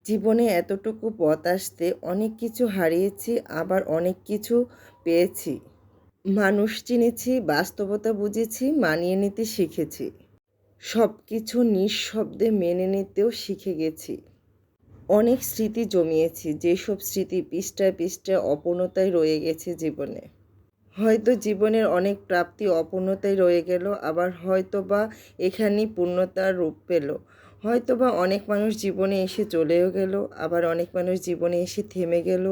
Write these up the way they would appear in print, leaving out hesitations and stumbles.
জীবনে এতটুকু পথ আসতে অনেক কিছু হারিয়েছি, আবার অনেক কিছু পেয়েছি। মানুষ চিনেছি, বাস্তবতা বুঝেছি, মানিয়ে নিতে শিখেছি। সব কিছু নিঃশব্দে মেনে নিতেও শিখে গেছি। অনেক স্মৃতি জমিয়েছি, যেসব স্মৃতি পৃষ্ঠায় পৃষ্ঠায় অপূর্ণতায় রয়ে গেছে জীবনে। হয়তো জীবনের অনেক প্রাপ্তি অপূর্ণতায় রয়ে গেল, আবার হয়তো বা এখানেই পূর্ণতার রূপ পেল। হয়তো বা অনেক মানুষ জীবনে এসে চলেও গেল, আবার অনেক মানুষ জীবনে এসে থেমে গেল,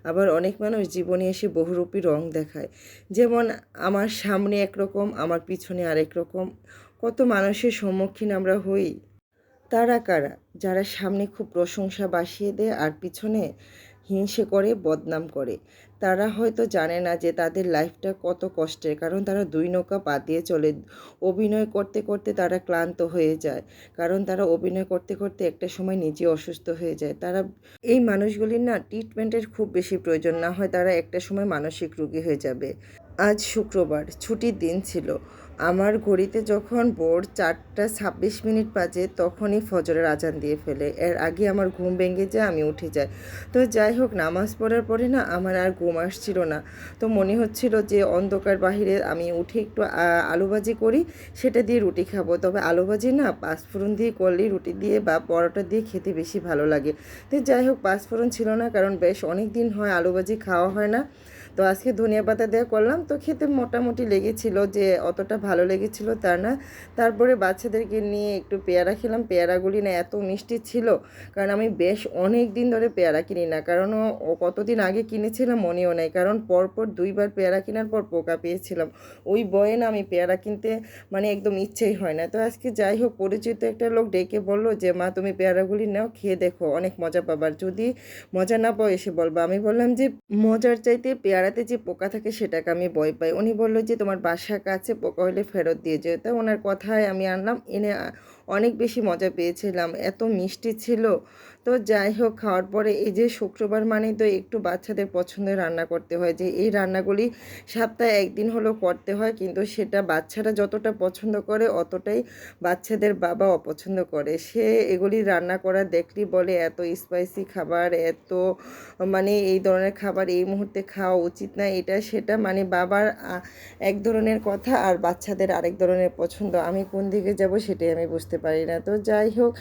আবার অনেক মানুষ জীবনে এসে বহুরূপী রং দেখায়। যেমন আমার সামনে একরকম, আমার পিছনে আরেক রকম। কত মানুষের সম্মুখীন আমরা হই। তারা কারা? যারা সামনে খুব প্রশংসা বাসিয়ে দেয় আর পিছনে হিংসে করে, বদনাম করে। তারা হয়তো জানে না যে তাদের লাইফটা কত কষ্টের, কারণ তারা দুই নৌকা পা দিয়ে চলে। অভিনয় করতে করতে তারা ক্লান্ত হয়ে যায়, কারণ তারা অভিনয় করতে করতে একটা সময় নিজে অসুস্থ হয়ে যায়। এই মানুষগুলির না ট্রিটমেন্টের খুব বেশি প্রয়োজন, না হয় তারা একটা সময় মানসিক রোগী হয়ে যাবে। আজ শুক্রবার, ছুটির দিন ছিল। আমার ঘড়িতে যখন ভোর 4:26 বাজে, তখনই ফজরের আজান দিয়ে ফেলে। এর আগে আমার ঘুম ভেঙে যায়, আমি উঠে যাই। তো যাই হোক, নামাজ পড়ার পরে না আমার আর ঘুম আসছিল না। তো মনে হচ্ছিল যে অন্ধকার বাহিরে আমি উঠে একটু আলু ভাজি করি, সেটা দিয়ে রুটি খাবো। তবে আলু ভাজি না, পাঁচফোড়ন দিয়ে করলেই রুটি দিয়ে বা পরোটা দিয়ে খেতে বেশি ভালো লাগে। তো যাই হোক, পাঁচফোড়ন ছিল না, কারণ বেশ অনেক দিন হয় আলু ভাজি খাওয়া হয় না। তো আজকে ধনিয়া পাতা দেওয়া করলাম, তো খেতে মোটামুটি লেগেছিল, যে অতটা ভালো লেগেছিল তা না। তারপরে বাচ্চাদেরকে নিয়ে একটু পেয়ারা খেলাম। পেয়ারাগুলি না এত মিষ্টি ছিল, কারণ আমি বেশ অনেক দিন ধরে পেয়ারা কিনি না, কারণ ও কতদিন আগে কিনেছিলাম মনেও নেই, কারণ পরপর দুইবার পেয়ারা কেনার পর পোকা পেয়েছিলাম। ওই ভয়ে না আমি পেয়ারা কিনতে মানে একদম ইচ্ছেই হয় না। তো আজকে যাই হোক, পরিচিত একটা লোক ডেকে বললো যে মা, তুমি পেয়ারাগুলি নাও, খেয়ে দেখো, অনেক মজা পাবার। যদি মজা না পাও এসে বলবা। আমি বললাম যে মজার চাইতে পেয়ারাতে যে পোকা থাকে সেটাকে আমি ভয় পাই। উনি বললো যে তোমার বাসার কাছে, পোকা হলে ফেরত দিয়ে যেও। তা ওনার কথায় আমি আনলাম, এনে অনেক বেশি মজা পেয়েছিলাম, এত মিষ্টি ছিল। তো যাই হোক, খাওয়ার পরে এই যে শুক্রবার মানে তো একটু বাচ্চাদের পছন্দের রান্না করতে হয়, যে এই রান্নাগুলি সপ্তাহে একদিন হলেও করতে হয়, কিন্তু সেটা বাচ্চারা যতটা পছন্দ করে অতটাই বাচ্চাদের বাবা অপছন্দ করে। সে এগুলি রান্না করা দেখলেই বলে এত স্পাইসি খাবার, এত মানে এই ধরনের খাবার এই মুহূর্তে খাওয়া উচিত না, এটা সেটা, মানে বাবার এক ধরনের কথা আর বাচ্চাদের আরেক ধরনের পছন্দ। আমি কোন দিকে যাব সেটাই আমি বুঝতে পারি না। তো যাই হোক,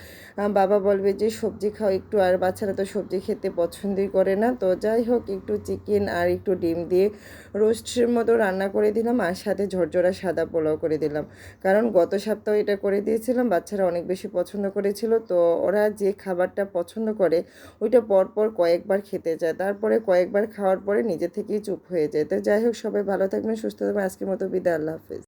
বাবা বলবে যে সবজি খাও একটু, আর বাচ্চারা তো সবজি খেতে পছন্দই করে না। তো যাই হোক, একটু চিকেন আর একটু ডিম দিয়ে রোস্টের মতো রান্না করে দিলাম, আর সাথে ঝরঝরা সাদা পোলাও করে দিলাম। কারণ গত সপ্তাহে এটা করে দিয়েছিলাম, বাচ্চারা অনেক বেশি পছন্দ করেছিল। তো ওরা যে খাবারটা পছন্দ করে ওইটা পরপর কয়েকবার খেতে চায়, তারপরে কয়েকবার খাওয়ার পরে নিজে থেকেই চুপ হয়ে যায়। তো যাই হোক, সবাই ভালো থাকবেন, সুস্থ থাকবেন। আজকের মতো বিদায়, আল্লাহ হাফেজ।